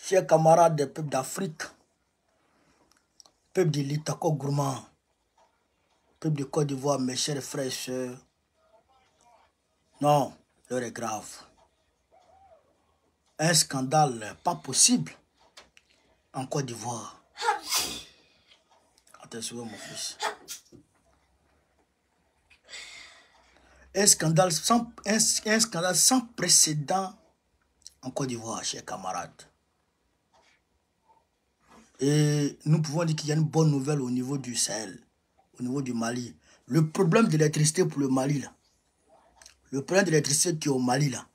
Chers camarades des peuples d'Afrique, peuple de l'Itako gourmand, peuple de Côte d'Ivoire, mes chers frères et sœurs, non, l'heure est grave. Un scandale pas possible en Côte d'Ivoire. Attention mon fils. Un scandale sans précédent en Côte d'Ivoire, chers camarades. Et nous pouvons dire qu'il y a une bonne nouvelle au niveau du Sahel, au niveau du Mali. Le problème de l'électricité pour le Mali, là, le problème de l'électricité qui est au Mali, là,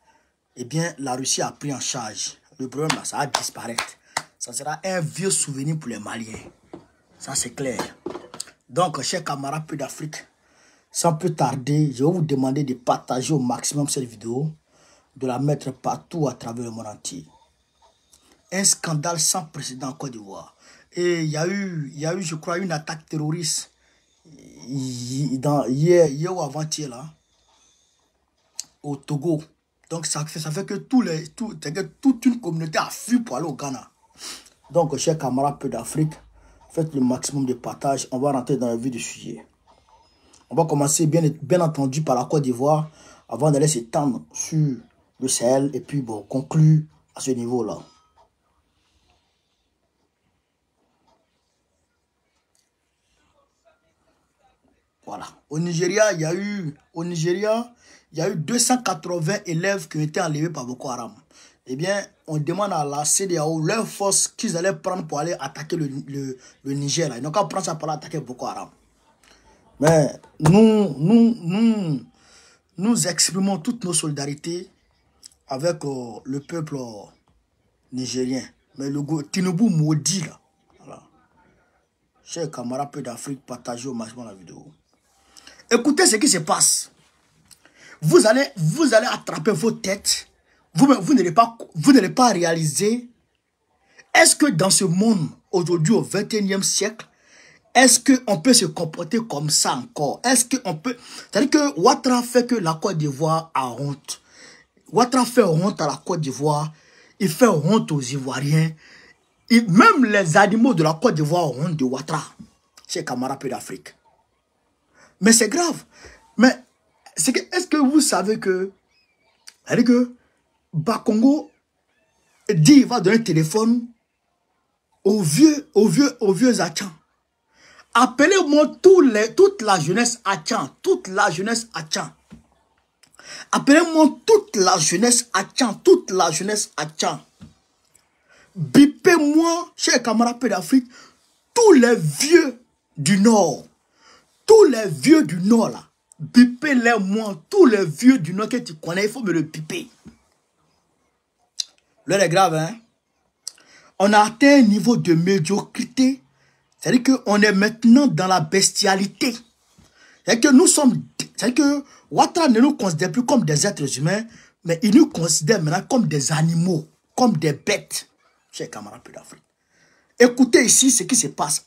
eh bien, la Russie a pris en charge. Le problème, là, ça va disparaître. Ça sera un vieux souvenir pour les Maliens. Ça, c'est clair. Donc, chers camarades peu d'Afrique, sans plus tarder, je vais vous demander de partager au maximum cette vidéo, de la mettre partout à travers le monde entier. Un scandale sans précédent en Côte d'Ivoire. Et il y a eu, je crois, une attaque terroriste hier ou avant-hier, là, au Togo. Donc, ça fait que toute une communauté a fui pour aller au Ghana. Donc, chers camarades peu d'Afrique, faites le maximum de partage. On va rentrer dans le vif du sujet. On va commencer, bien entendu, par la Côte d'Ivoire, avant d'aller s'étendre sur le Sahel, et puis, bon, conclure à ce niveau-là. Voilà. Au Nigeria, il y a eu 280 élèves qui ont été enlevés par Boko Haram. Eh bien, on demande à la CEDEAO leur force qu'ils allaient prendre pour aller attaquer le Niger. Là. Ils n'ont qu'à prendre ça pour aller attaquer Boko Haram. Mais nous exprimons toutes nos solidarités avec le peuple nigérien. Mais le Tinubu maudit là. Voilà. Chers camarades peu d'Afrique, partagez au maximum la vidéo. Écoutez ce qui se passe. Vous allez attraper vos têtes. Vous n'allez pas réaliser. Est-ce que dans ce monde, aujourd'hui au 21e siècle, est-ce qu'on peut se comporter comme ça encore? Est-ce qu'on peut... C'est-à-dire que Ouattara fait que la Côte d'Ivoire a honte. Ouattara fait honte à la Côte d'Ivoire. Il fait honte aux Ivoiriens. Même les animaux de la Côte d'Ivoire ont honte de Ouattara. Chers camarades peu d'Afrique. Mais c'est grave. Mais est-ce que vous savez que... C'est-à-dire que Bakongo dit qu'il va donner un téléphone aux vieux Achan. Appelez-moi toute la jeunesse Achan. Toute la jeunesse Achan. Appelez-moi toute la jeunesse Achan. Toute la jeunesse Achan. Bipez-moi, chers camarades peu d'Afrique, tous les vieux du Nord. Tous les vieux du Nord là. Bipez-les moi. Tous les vieux du Nord que tu connais, il faut me le biper. L'heure est grave, hein. On a atteint un niveau de médiocrité. C'est-à-dire qu'on est maintenant dans la bestialité. C'est-à-dire que nous sommes... C'est-à-dire que Ouattara ne nous considère plus comme des êtres humains, mais il nous considère maintenant comme des animaux, comme des bêtes. Chers camarades peu d'Afrique. Écoutez ici ce qui se passe.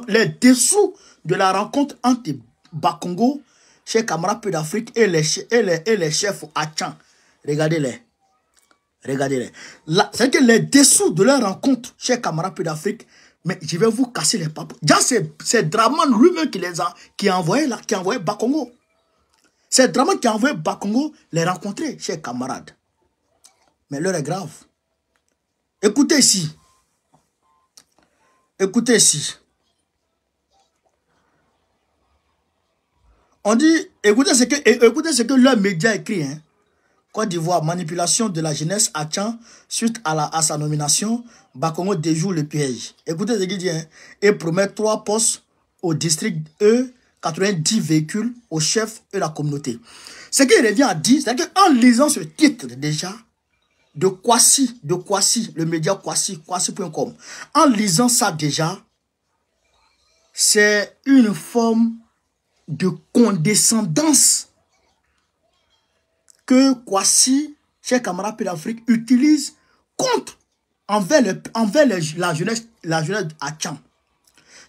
Les dessous de la rencontre entre Bakongo, chers camarades peu d'Afrique, et les chefs Achan. Regardez-les. Regardez-les. C'est que les dessous de leur rencontre, chers camarades peu d'Afrique, mais je vais vous casser les papes. Déjà, c'est Draman lui-même qui a envoyé Bakongo. C'est Draman qui a envoyé Bakongo les rencontrer, chers camarades. Mais l'heure est grave. Écoutez ici. Écoutez ici. On dit, écoutez ce que leur média écrit, hein. Côte d'Ivoire, manipulation de la jeunesse Achan suite à sa nomination, Bakongo déjoue le piège. Écoutez ce qu'il dit, hein, et promet 3 postes au district E, 90 véhicules au chef et la communauté. Ce qu'il revient à dire, c'est qu'en lisant ce titre déjà, de Kwasi, le média Kwasi.com, en lisant ça déjà, c'est une forme de condescendance que Kwasi, chers camarades peu d'Afrique, utilise envers la jeunesse Achan.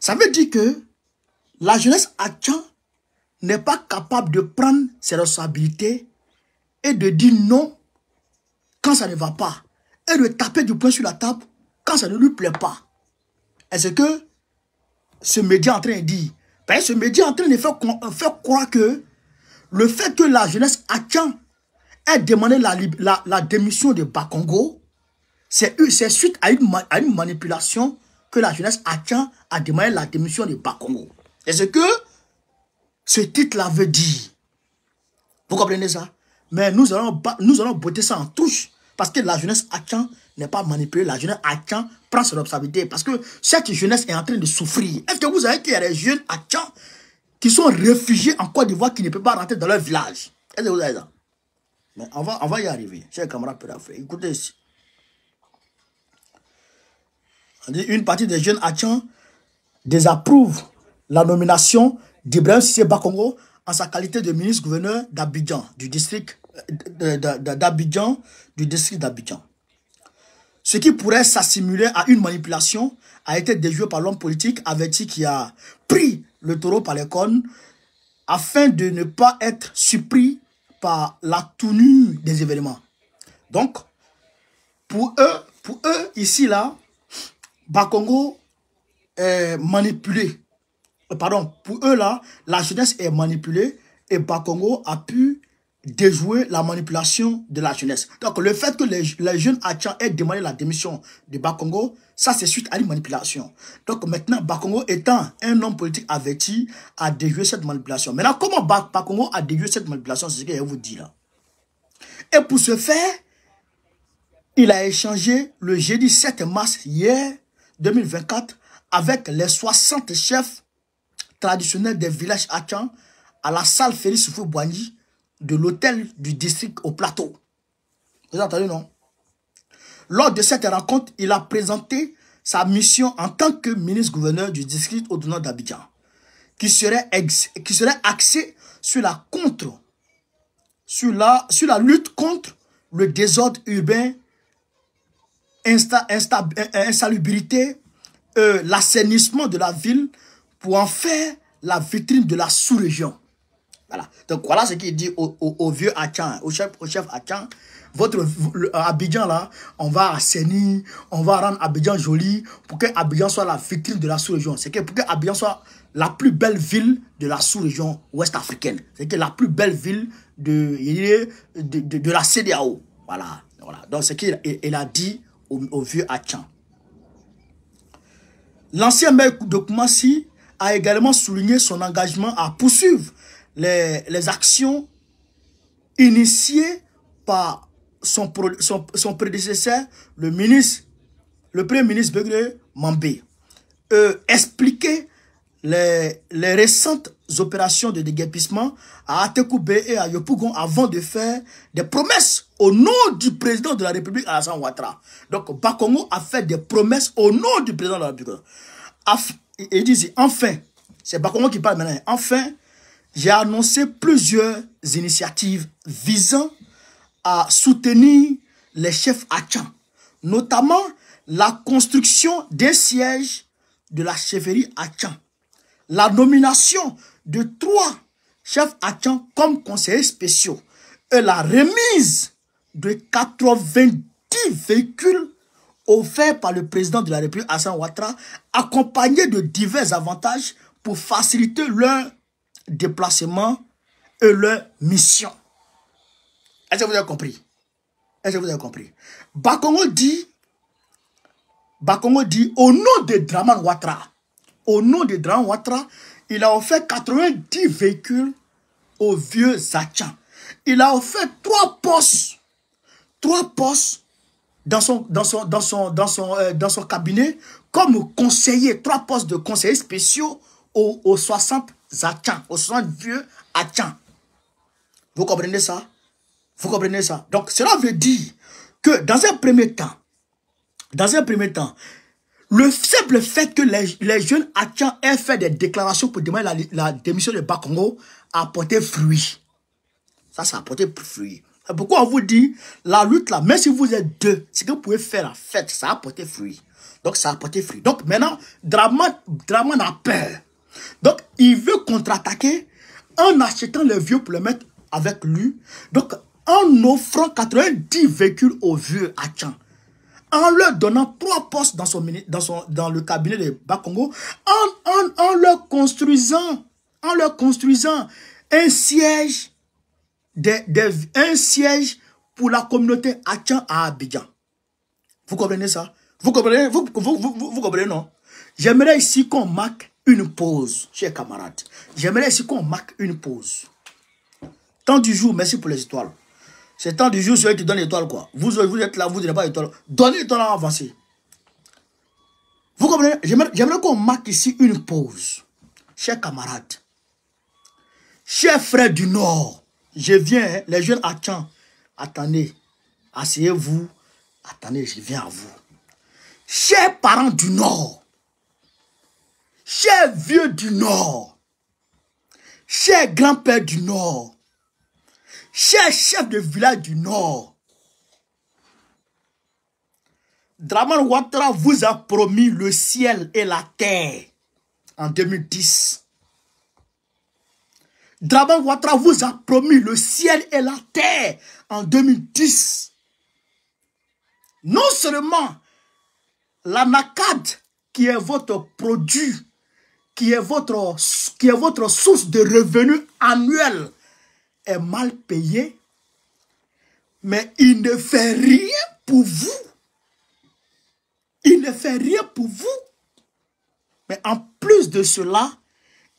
Ça veut dire que la jeunesse Achan n'est pas capable de prendre ses responsabilités et de dire non quand ça ne va pas. Et de taper du poing sur la table quand ça ne lui plaît pas. Est-ce que ce média est en train de dire? Ben, ce média est en train de faire croire que le fait que la jeunesse Atchan ait demandé la démission de Bakongo, c'est suite à une manipulation que la jeunesse Atchan a demandé la démission de Bakongo. Est-ce que ce titre-là veut dire? Vous comprenez ça? Mais nous allons botter ça en touche. Parce que la jeunesse Atchan n'est pas manipulée. La jeunesse Atchan prend son responsabilité. Parce que cette jeunesse est en train de souffrir. Est-ce que vous savez qu'il y a des jeunes Atchan qui sont réfugiés en Côte d'Ivoire qui ne peuvent pas rentrer dans leur village? Est-ce que vous savez ça? Mais on va y arriver. Chers camarades pédophiles, écoutez ici. On dit une partie des jeunes Atchan désapprouve la nomination d'Ibrahim Cissé Bakongo en sa qualité de ministre-gouverneur d'Abidjan, du district d'Abidjan, Ce qui pourrait s'assimiler à une manipulation a été déjoué par l'homme politique averti qui a pris le taureau par les cornes afin de ne pas être surpris par la tournure des événements. Donc, pour eux ici, là, Bakongo est manipulé. Pardon, pour eux là, la jeunesse est manipulée et Bakongo a pu déjouer la manipulation de la jeunesse. Donc le fait que les jeunes Atchan aient demandé la démission de Bakongo, ça c'est suite à une manipulation. Donc maintenant, Bakongo étant un homme politique averti, a déjoué cette manipulation. Maintenant, comment Bakongo a déjoué cette manipulation, c'est ce que je vous dis là. Et pour ce faire, il a échangé le jeudi 7 mars hier 2024 avec les 60 chefs traditionnels des villages Atchan à la salle Félix Houphouët-Boigny de l'hôtel du district au plateau. Vous avez entendu, non? Lors de cette rencontre, il a présenté sa mission en tant que ministre-gouverneur du district autonome d'Abidjan, qui serait axée sur la lutte contre le désordre urbain, insalubrité, l'assainissement de la ville pour en faire la vitrine de la sous-région. Voilà. Donc voilà ce qu'il dit au vieux Atchan, au chef Atchan. Votre Abidjan là, on va assainir, on va rendre Abidjan joli pour que Abidjan soit la vitrine de la sous-région. C'est que pour que Abidjan soit la plus belle ville de la sous-région ouest africaine. C'est que la plus belle ville de la CEDEAO. Voilà. Donc c'est qu'il a dit au vieux Atchan. L'ancien maire de Koumassi a également souligné son engagement à poursuivre les actions initiées par son prédécesseur, le premier ministre Begré Mambé. Expliquer les récentes opérations de déguerpissement à Atekoubé et à Yopougon avant de faire des promesses au nom du président de la République, Alassane Ouattara. Donc, Bakongo a fait des promesses au nom du président de la République. Il dit, enfin, c'est Bakongo qui parle maintenant, enfin, j'ai annoncé plusieurs initiatives visant à soutenir les chefs Atchan, notamment la construction d'un siège de la chefferie Atchan, la nomination de 3 chefs Atchan comme conseillers spéciaux et la remise de 90 véhicules offerts par le président de la République, Alassane Ouattara, accompagnés de divers avantages pour faciliter leur déplacement et leur mission. Est-ce que vous avez compris? Est-ce que vous avez compris? Bakongo dit au nom de Dramane Ouattara, il a offert 90 véhicules au vieux Atchan. Il a offert 3 postes dans son cabinet comme conseiller, 3 postes de conseillers spéciaux aux 60 Atchan, aux 60 vieux Atchan. Vous comprenez ça? Vous comprenez ça? Donc, cela veut dire que dans un premier temps, le simple fait que les jeunes Atchan aient fait des déclarations pour demander la démission de Bakongo a porté fruit. Ça a porté fruit. Pourquoi on vous dit, la lutte là, même si vous êtes 2, ce que vous pouvez faire la fête, ça a porté fruit. Donc, ça a porté fruit. Donc, maintenant, Dramane a peur. Donc, il veut contre-attaquer en achetant les vieux pour les mettre avec lui. Donc, en offrant 90 véhicules aux vieux Atchan. en leur donnant 3 postes dans le cabinet de Bakongo, en leur construisant un siège, un siège pour la communauté Atchan à Abidjan. Vous comprenez ça? Vous comprenez? Vous comprenez, non? J'aimerais ici qu'on marque une pause, chers camarades. J'aimerais ici qu'on marque une pause. Temps du jour, merci pour les étoiles. C'est temps du jour, celui qui donne l'étoile, quoi. Vous êtes là, vous n'avez pas l'étoile. Donnez l'étoile à avancer. Vous comprenez? J'aimerais qu'on marque ici une pause. Chers camarades, chers frères du Nord, je viens, hein, les jeunes Atchan, attendez, asseyez-vous, attendez, je viens à vous. Chers parents du Nord, chers vieux du Nord, chers grands-pères du Nord, chers chefs de village du Nord, Dramane Ouattara vous a promis le ciel et la terre en 2010. Dramane Ouattara vous a promis le ciel et la terre en 2010. Non seulement la NACAD, qui est votre produit, qui est votre source de revenus annuels, est mal payé, mais il ne fait rien pour vous. Il ne fait rien pour vous. Mais en plus de cela,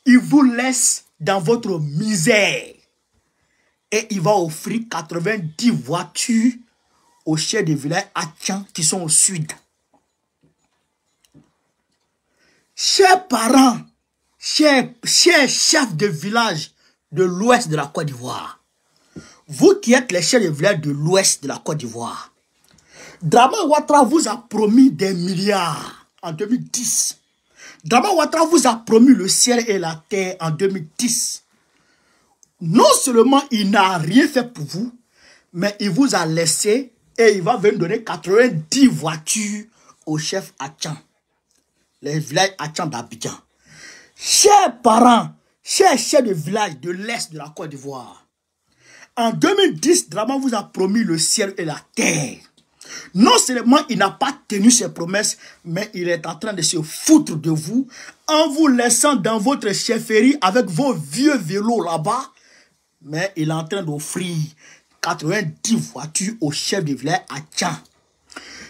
il vous laisse dans votre misère. Et il va offrir 90 voitures aux chefs de village Atchan qui sont au sud. Chers parents, chers chefs de village de l'ouest de la Côte d'Ivoire, vous qui êtes les chefs de village de l'ouest de la Côte d'Ivoire, Dramane Ouattara vous a promis des milliards en 2010. Dramane Ouattara vous a promis le ciel et la terre en 2010. Non seulement il n'a rien fait pour vous, mais il vous a laissé et il va venir donner 90 voitures au chef Atchan. Les villages Atchan d'Abidjan. Chers parents, chers chefs de village de l'Est de la Côte d'Ivoire, en 2010, Dramane vous a promis le ciel et la terre. Non seulement il n'a pas tenu ses promesses, mais il est en train de se foutre de vous en vous laissant dans votre chefferie avec vos vieux vélos là-bas. Mais il est en train d'offrir 90 voitures au chef de village Atchan.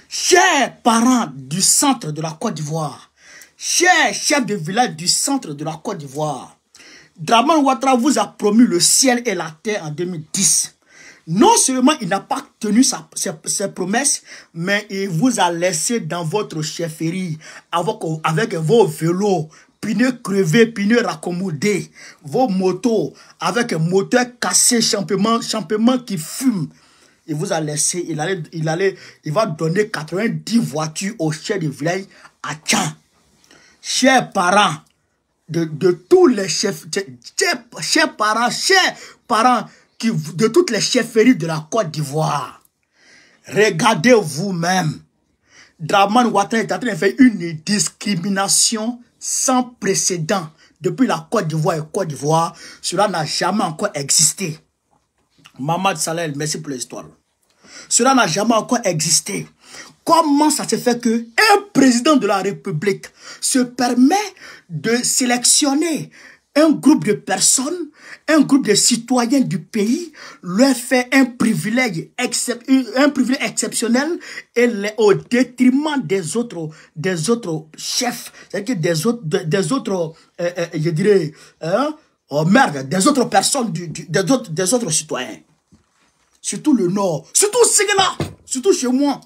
Chers parents du centre de la Côte d'Ivoire, chers chefs de village du centre de la Côte d'Ivoire, Dramane Ouattara vous a promis le ciel et la terre en 2010. Non seulement il n'a pas tenu ses promesses, mais il vous a laissé dans votre chefferie avec vos vélos, pneus crevés, pneus raccommodés, vos motos avec un moteur cassé, champement qui fume. Il vous a laissé, il va donner 90 voitures au chef de village Atchan. Chers parents de tous les chefs, chers parents de toutes les chefferies de la Côte d'Ivoire, regardez vous-même. Dramane Ouattara est en train de faire une discrimination sans précédent depuis la Côte d'Ivoire et Côte d'Ivoire. Cela n'a jamais encore existé. Mamad Salel, merci pour l'histoire. Cela n'a jamais encore existé. Comment ça se fait que un président de la République se permet de sélectionner un groupe de personnes, un groupe de citoyens du pays, leur fait un privilège exceptionnel et au détriment des autres chefs, c'est-à-dire des autres je dirais, oh merde, des autres personnes, des autres citoyens. Surtout le Nord, surtout Ségala, surtout chez moi.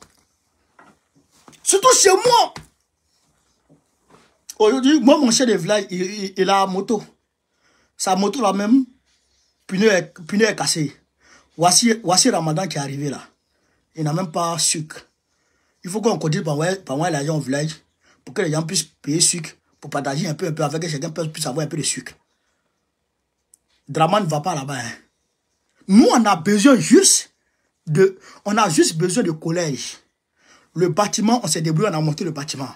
Surtout chez moi. Aujourd'hui, moi, mon chef de village, il a une moto. Sa moto là même, pneu est cassé. Voici Ramadan qui est arrivé là. Il n'a même pas sucre. Il faut qu'on conduise par moi les gens au village pour que les gens puissent payer sucre, pour partager un peu avec que chacun puisse avoir un peu de sucre. Dramane ne va pas là-bas. Hein. Nous, on a juste besoin de collège. Le bâtiment, on s'est débrouillé, on a monté le bâtiment.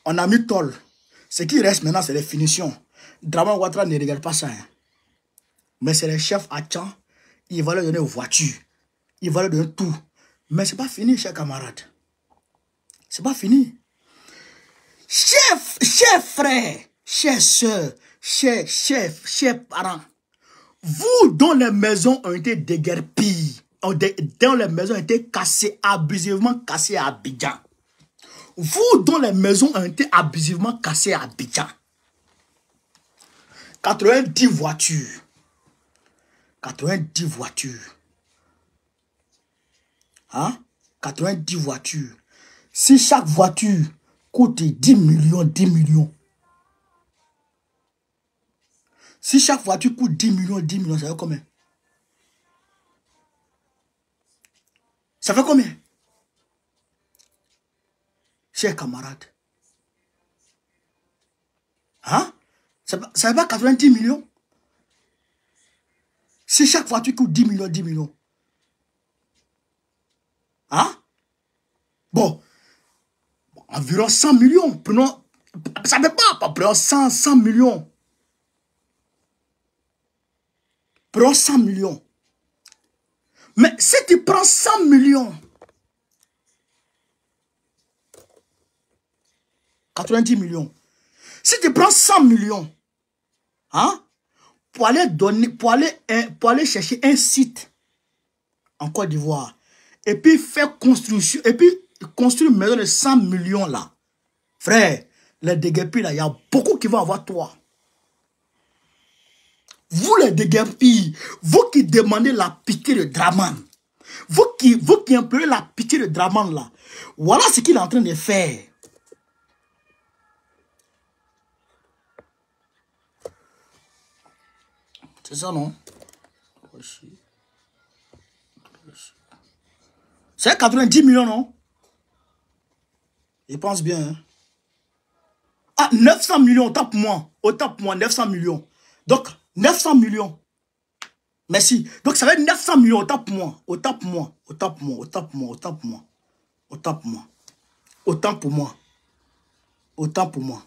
On a mis tôle. Ce qui reste maintenant, c'est les finitions. Dramane Ouattara ne regarde pas ça. Hein. Mais c'est les chefs Atchan. Il va leur donner une voiture. Il va leur donner tout. Mais ce n'est pas fini, chers camarades. C'est pas fini. Chers frères, chers soeurs, chers parents, vous dont les maisons ont été déguerpies, dont les maisons ont été cassées, abusivement cassées à Abidjan. Vous dont les maisons ont été abusivement cassées à Abidjan. 90 voitures. 90 voitures. Hein? 90 voitures. Si chaque voiture coûte 10 millions, 10 millions. Si chaque voiture coûte 10 millions, 10 millions, ça fait combien? Ça fait combien? Chers camarades. Hein? Ça fait pas 90 millions? Si chaque voiture coûte 10 millions, 10 millions. Hein? Bon. Environ 100 millions. Prenons. Ça ne fait pas. Prenons 100 millions. Prenons 100 millions. Mais si tu prends 100 millions, 90 millions. Si tu prends 100 millions, hein, pour aller chercher un site en Côte d'Ivoire, et puis faire construction, et puis construire une maison de 100 millions là, frère, les déguerpis là, il y a beaucoup qui vont avoir toi. Vous les déguerpis, vous qui demandez la pitié de Draman, vous qui implorez la pitié de Draman là, voilà ce qu'il est en train de faire. C'est ça, non? C'est 90 millions, non? Je pense bien. Hein? Ah, 900 millions, autant pour moi. Autant pour moi, 900 millions. Donc, 900 millions. Merci. Donc, ça va être 900 millions, autant pour moi. Autant pour moi. Autant pour moi. Autant pour moi. Autant pour moi. Autant pour moi. Autant pour moi. Autant pour moi.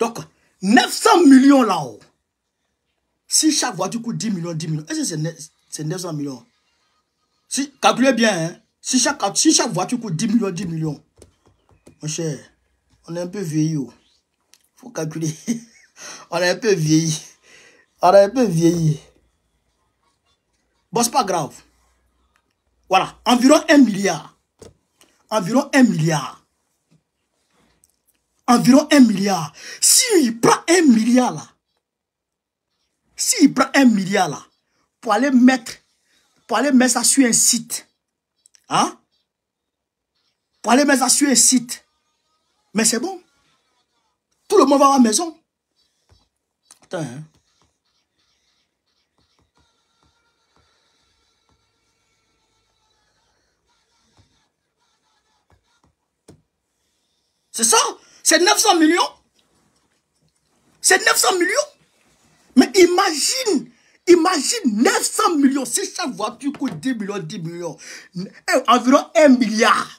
Donc, 900 millions là-haut. Si chaque voiture coûte 10 millions, 10 millions, est-ce que c'est 900 millions? Si, calculez bien, hein. Si chaque voiture coûte 10 millions, 10 millions. Mon cher, on est un peu vieilli. Il faut calculer. On est un peu vieilli. On est un peu vieilli. Bon, c'est pas grave. Voilà, environ 1 milliard. Environ 1 milliard. Environ 1 milliard. S'il prend 1 milliard là, s'il prend 1 milliard là, pour aller mettre ça sur un site, hein? Pour aller mettre ça sur un site, mais c'est bon. Tout le monde va avoir maison. Attends, hein? C'est ça? C'est 900 millions? C'est 900 millions? Mais imagine 900 millions. Si chaque voiture coûte 10 millions, 10 millions, environ 1 milliard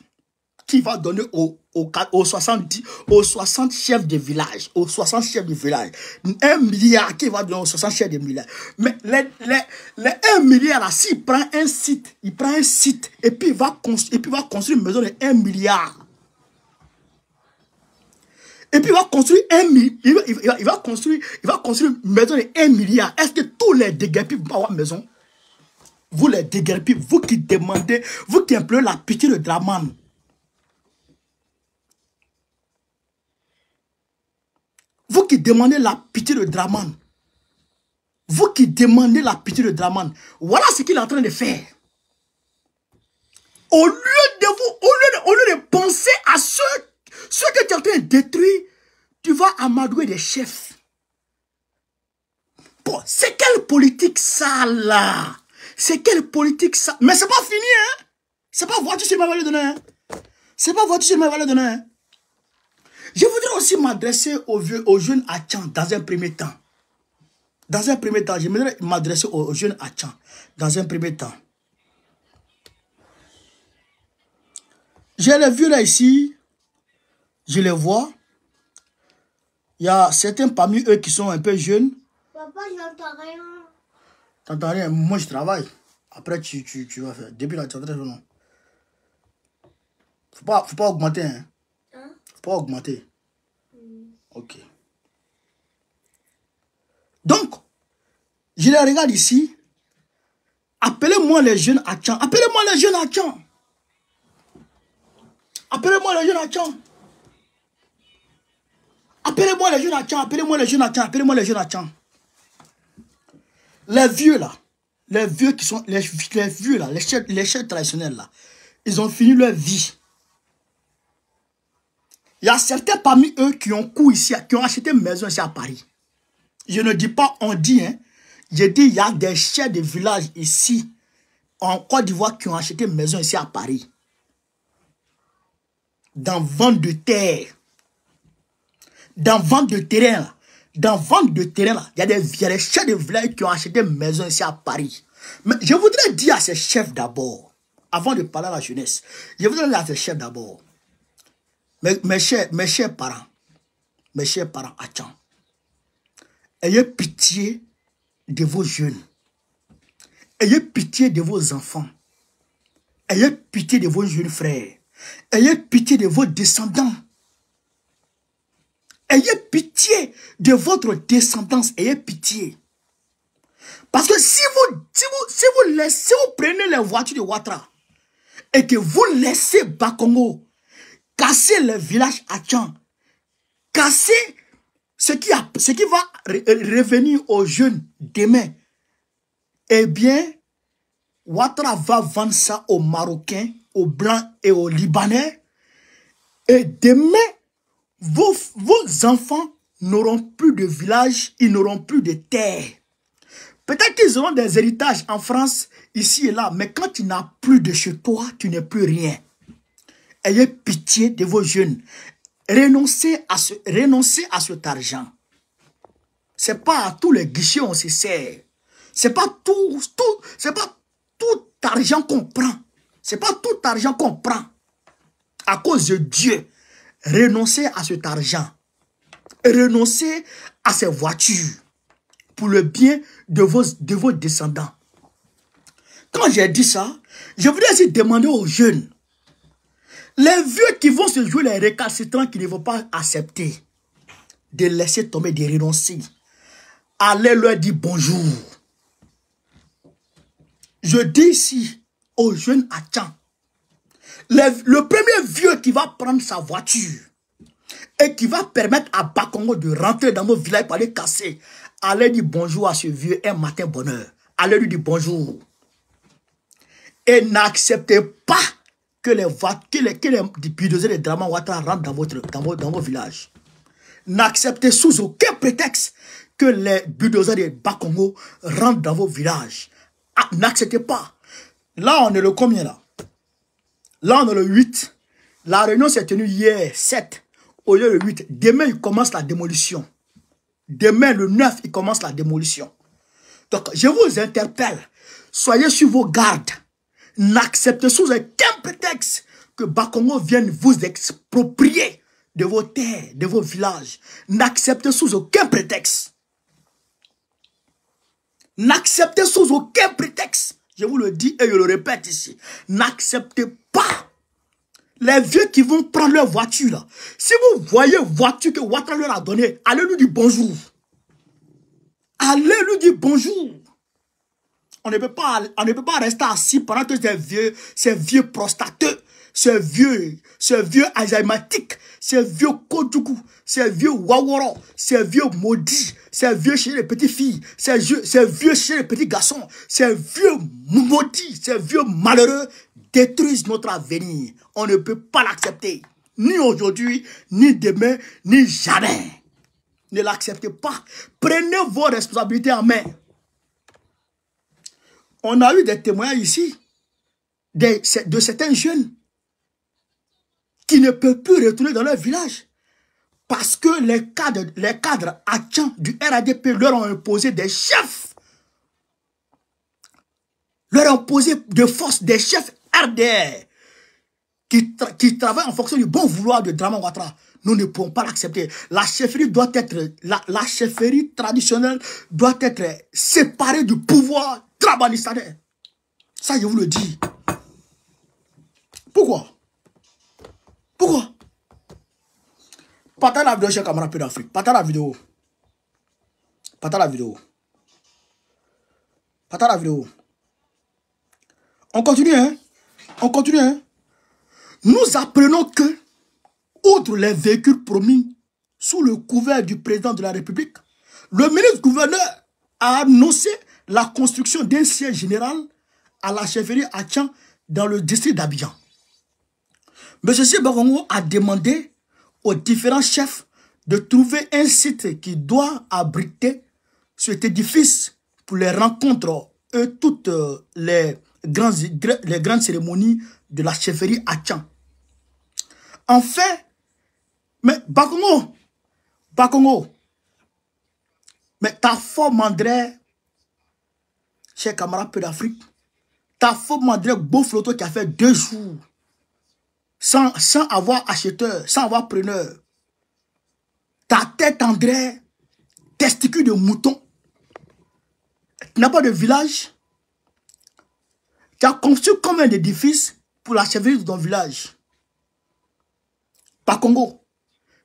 qui va donner aux 60 chefs de village. Aux 60 chefs de village. 1 milliard qui va donner aux 60 chefs de village. Mais les 1 milliard là, s'il prend un site, et puis il va construire une maison de 1 milliard. Et puis il va construire il va construire une maison de 1 milliard. Est-ce que tous les déguerpis vont avoir maison? Vous les déguerpis, vous qui demandez, vous qui implorez la pitié de Draman. Vous qui demandez la pitié de Draman. Vous qui demandez la pitié de Draman. Voilà ce qu'il est en train de faire. Au lieu de penser à ceux que tu es en train de détruire, tu vas amadouer des chefs. Bon, c'est quelle politique ça là? C'est quelle politique ça? Mais c'est pas fini, hein? C'est pas voiture sur ma valeur de hein? C'est pas voiture sur ma valeur de hein? Je voudrais aussi m'adresser aux jeunes Hachans dans un premier temps. Dans un premier temps, je voudrais m'adresser aux jeunes Hachans dans un premier temps. J'ai les vieux là ici. Je les vois. Il y a certains parmi eux qui sont un peu jeunes. Papa, j'entends rien. T'entends rien? Moi, je travaille. Après, tu vas faire. Depuis là, tu es en train de faire non. Faut pas augmenter, hein. Hein? Faut pas augmenter. Ok. Donc, je les regarde ici. Appelez-moi les jeunes à Tchan. Appelez-moi les jeunes à Tchan. Appelez-moi les jeunes à Tchan. Appelez-moi les jeunes à Tchan. Appelez-moi les jeunes à Tchan. Appelez-moi les jeunes à Tchan. Les vieux là. Les vieux qui sont... Les vieux là. Les chefs traditionnels là. Ils ont fini leur vie. Il y a certains parmi eux qui ont couru ici, qui ont acheté une maison ici à Paris. Je ne dis pas on dit, hein. Je dis il y a des chefs de village ici, en Côte d'Ivoire, qui ont acheté une maison ici à Paris. Dans vente de terre. Dans vente de terrain là. Dans vente de terrain là. Il y a des chefs de village qui ont acheté une maison ici à Paris. Mais je voudrais dire à ces chefs d'abord, avant de parler à la jeunesse, je voudrais dire à ces chefs d'abord, mes chers parents, à Tchan, ayez pitié de vos jeunes. Ayez pitié de vos enfants. Ayez pitié de vos jeunes frères. Ayez pitié de vos descendants. Ayez pitié de votre descendance. Ayez pitié. Parce que si vous prenez les voitures de Ouattara et que vous laissez Bakongo casser le village à Tchan, casser ce qui va revenir aux jeunes demain, eh bien, Ouattara va vendre ça aux Marocains, aux Blancs et aux Libanais. Et demain, vos enfants n'auront plus de village, ils n'auront plus de terre. Peut-être qu'ils auront des héritages en France, ici et là, mais quand tu n'as plus de chez toi, tu n'es plus rien. Ayez pitié de vos jeunes. Renoncez à cet argent. Ce n'est pas à tous les guichets on se sert. Ce n'est pas tout argent qu'on prend. Ce n'est pas tout argent qu'on prend. À cause de Dieu, renoncez à cet argent. Renoncez à ces voitures pour le bien de vos descendants. Quand j'ai dit ça, je voudrais aussi demander aux jeunes, les vieux qui vont se jouer les récalcitrants qui ne vont pas accepter de laisser tomber, de renoncer, allez leur dire bonjour. Je dis ici aux jeunes à Tchan, le premier vieux qui va prendre sa voiture et qui va permettre à Bakongo de rentrer dans vos villages pour aller casser, allez dire bonjour à ce vieux un matin bonheur. Allez lui dire bonjour. Et n'acceptez pas que les bulldozers de Draman Ouattara rentrent dans vos villages. N'acceptez sous aucun prétexte que les bulldozers de Bakongo rentrent dans vos villages. Ah, n'acceptez pas. Là, on est le combien là? Là, on est le 8. La réunion s'est tenue hier, 7. Au lieu le 8. Demain, il commence la démolition. Demain, le 9, il commence la démolition. Donc, je vous interpelle. Soyez sur vos gardes. N'acceptez sous aucun prétexte que Bakongo vienne vous exproprier de vos terres, de vos villages. N'acceptez sous aucun prétexte. N'acceptez sous aucun prétexte. Je vous le dis et je le répète ici. N'acceptez pas les vieux qui vont prendre leur voiture là. Si vous voyez une voiture que Ouattara leur a donnée, allez lui dire bonjour. Allez lui dire bonjour. On ne peut pas rester assis pendant que ces vieux prostateux, ces vieux asthmatiques, ces vieux Kodjougou, ces vieux Waworo, ces vieux maudits, ces vieux chez les petites filles, ces vieux chez les petits garçons, ces vieux maudits, ces vieux malheureux détruisent notre avenir. On ne peut pas l'accepter. Ni aujourd'hui, ni demain, ni jamais. Ne l'acceptez pas. Prenez vos responsabilités en main. On a eu des témoignages ici de certains jeunes qui ne peuvent plus retourner dans leur village parce que les cadres à Tchan du RADP leur ont imposé des chefs. Leur ont imposé de force des chefs RDR qui travaillent en fonction du bon vouloir de Draman Ouattara. Nous ne pouvons pas l'accepter. La chefferie doit être, la chefferie traditionnelle doit être séparée du pouvoir trabanistanais. Ça, je vous le dis. Pourquoi? Partagez la vidéo, chers camarades d'Afrique. Partagez la vidéo. Partagez la vidéo. Partagez la vidéo. On continue, hein? On continue, hein? Nous apprenons que, outre les véhicules promis sous le couvert du président de la République, le ministre-gouverneur a annoncé la construction d'un siège général à la chefferie Atchan dans le district d'Abidjan. M. Bakongo a demandé aux différents chefs de trouver un site qui doit abriter cet édifice pour les rencontres et toutes les grandes cérémonies de la chefferie Atchan. Enfin, mais Bakongo, mais ta forme André, cher camarade peu d'Afrique, ta forme André Beaufloto qui a fait 2 jours sans avoir acheteur, sans avoir preneur. Ta tête André, testicule de mouton. Tu n'as pas de village. Tu as construit combien d'édifices pour la chefferie de ton village? Bakongo,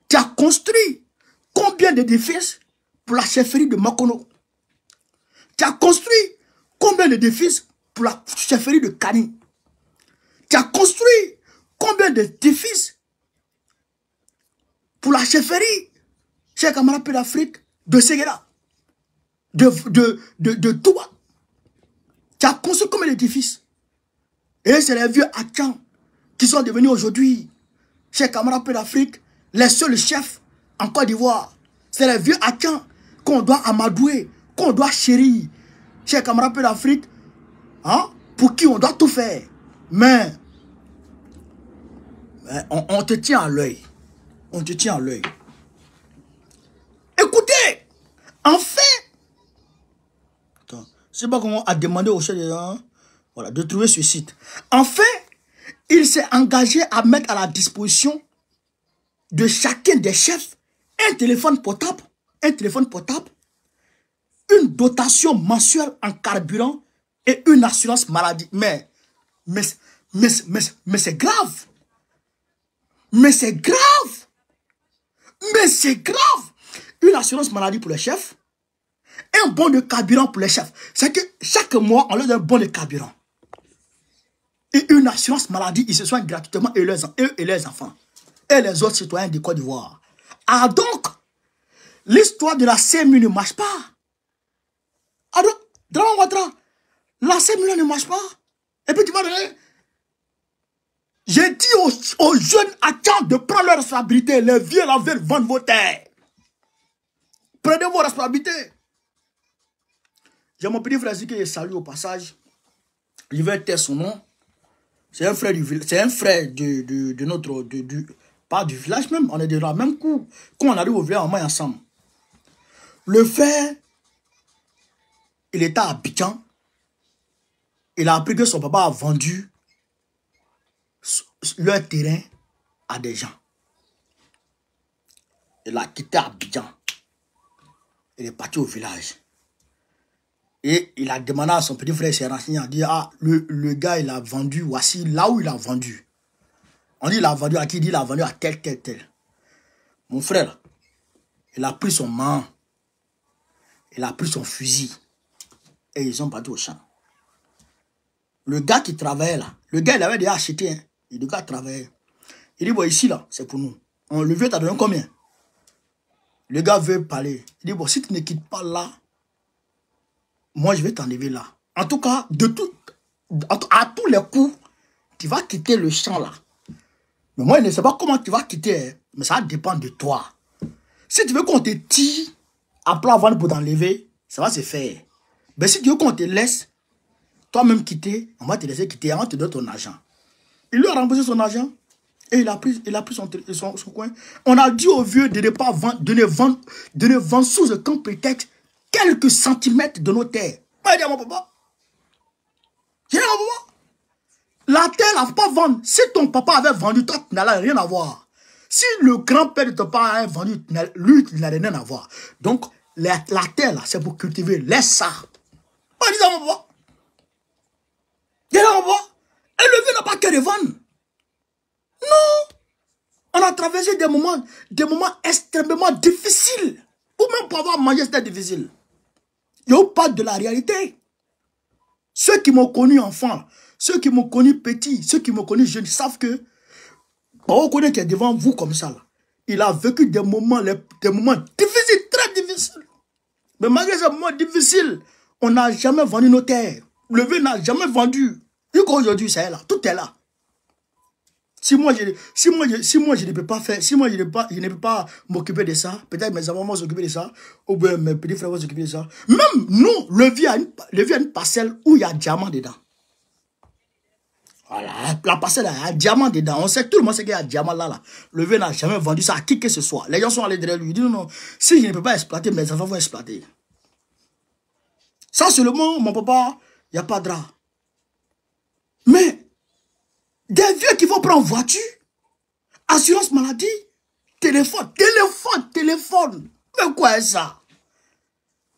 tu as construit combien d'édifices pour la chefferie de Makono? Tu as construit combien d'édifices pour la chefferie de Kani? Tu as construit combien d'édifices pour la chefferie, chers camarades d'Afrique, de Séguéla, de Touba? Tu as construit combien d'édifices? Et c'est les vieux Atchan qui sont devenus aujourd'hui, chers camarades d'Afrique, les seuls chefs en Côte d'Ivoire. C'est les vieux Atchan qu'on doit amadouer, qu'on doit chérir. Chers camarades d'Afrique, hein, pour qui on doit tout faire. Mais on te tient à l'œil. On te tient à l'œil. Écoutez, enfin, c'est pas comment on a demandé au chef de trouver ce site. Enfin, il s'est engagé à mettre à la disposition de chacun des chefs un téléphone portable, une dotation mensuelle en carburant et une assurance maladie. Mais c'est grave. Mais c'est grave. Mais c'est grave. Une assurance maladie pour les chefs, un bon de carburant pour les chefs. C'est que chaque mois, on leur donne un bon de carburant. Et une assurance maladie, ils se soignent gratuitement, eux et leurs enfants. Et les autres citoyens de Côte d'Ivoire. Ah donc, l'histoire de la CMU ne marche pas. Ah donc, Draman Ouattara, la CMU ne marche pas. Et puis tu vas donner... J'ai dit aux jeunes Atchan de prendre leurs responsabilités. Les vieux là veulent vendre vos terres. Prenez vos responsabilités. J'ai mon petit frère ici que je salue au passage. Je vais taire son nom. C'est un frère de notre... pas du village même. On est de la même cour. Quand on arrive au village, on mange ensemble. Le frère, il était à Abidjan. Il a appris que son papa a vendu leur terrain à des gens. Il a quitté Abidjan. Il est parti au village. Et il a demandé à son petit frère, s'est renseigné, il a dit, ah, le gars, il a vendu, voici là où il a vendu. On dit, il a vendu à qui? Il dit, il a vendu à tel. Mon frère, il a pris son main, il a pris son fusil, et ils sont partis au champ. Le gars qui travaillait là, le gars, il avait déjà acheté, hein. Le gars travaillait. Il dit, bon, ici, là, c'est pour nous. Le vieux t'a donné combien? Le gars veut parler. Il dit, bon, si tu ne quittes pas là, moi, je vais t'enlever là. En tout cas, à tous les coups, tu vas quitter le champ là. Mais moi, je ne sais pas comment tu vas quitter, hein, mais ça dépend de toi. Si tu veux qu'on te tire, après avoir pour t'enlever, ça va se faire. Mais si tu veux qu'on te laisse, toi-même quitter, on va te laisser quitter, on va te donner ton argent. Il lui a remboursé son argent et il a pris son coin. On a dit au vieux de ne pas vendre, de ne vendre sous aucun prétexte quelques centimètres de nos terres. Moi, j'ai dit à mon papa. J'ai dit à mon papa. La terre, il ne faut pas vendre. Si ton papa avait vendu, toi, tu n'allais rien avoir. Si le grand-père de ton papa avait vendu, lui, tu n'allais rien avoir. Donc, la terre, là, c'est pour cultiver. Laisse ça. Moi, j'ai dit à mon papa. J'ai dit à mon papa. Et le vieux n'a pas qu'à le vendre. Non. On a traversé des moments extrêmement difficiles. Ou même pour avoir mangé, c'était difficile. Il n'y a pas de la réalité. Ceux qui m'ont connu enfant, ceux qui m'ont connu petit, ceux qui m'ont connu jeune, savent que on connaît qui est devant vous comme ça. Là. Il a vécu des moments difficiles, très difficiles. Mais malgré ces moments difficiles, on n'a jamais vendu nos terres. Le vieux n'a jamais vendu. Aujourd'hui, ça est là. Tout est là. Si moi, je ne peux pas faire, si moi, je ne peux pas m'occuper de ça, peut-être mes enfants vont s'occuper de ça, ou bien mes petits frères vont s'occuper de ça. Même nous, le vieux a une parcelle où il y a diamant dedans. Voilà, la parcelle, il y a un diamant dedans. On sait, tout le monde sait qu'il y a un diamant là. Le vieux n'a jamais vendu ça à qui que ce soit. Les gens sont allés derrière lui. Ils disent non, si je ne peux pas exploiter, mes enfants vont exploiter. Ça, seulement, mon papa, il n'y a pas de drap. Mais, des vieux qui vont prendre voiture, assurance maladie, téléphone. Mais quoi est ça?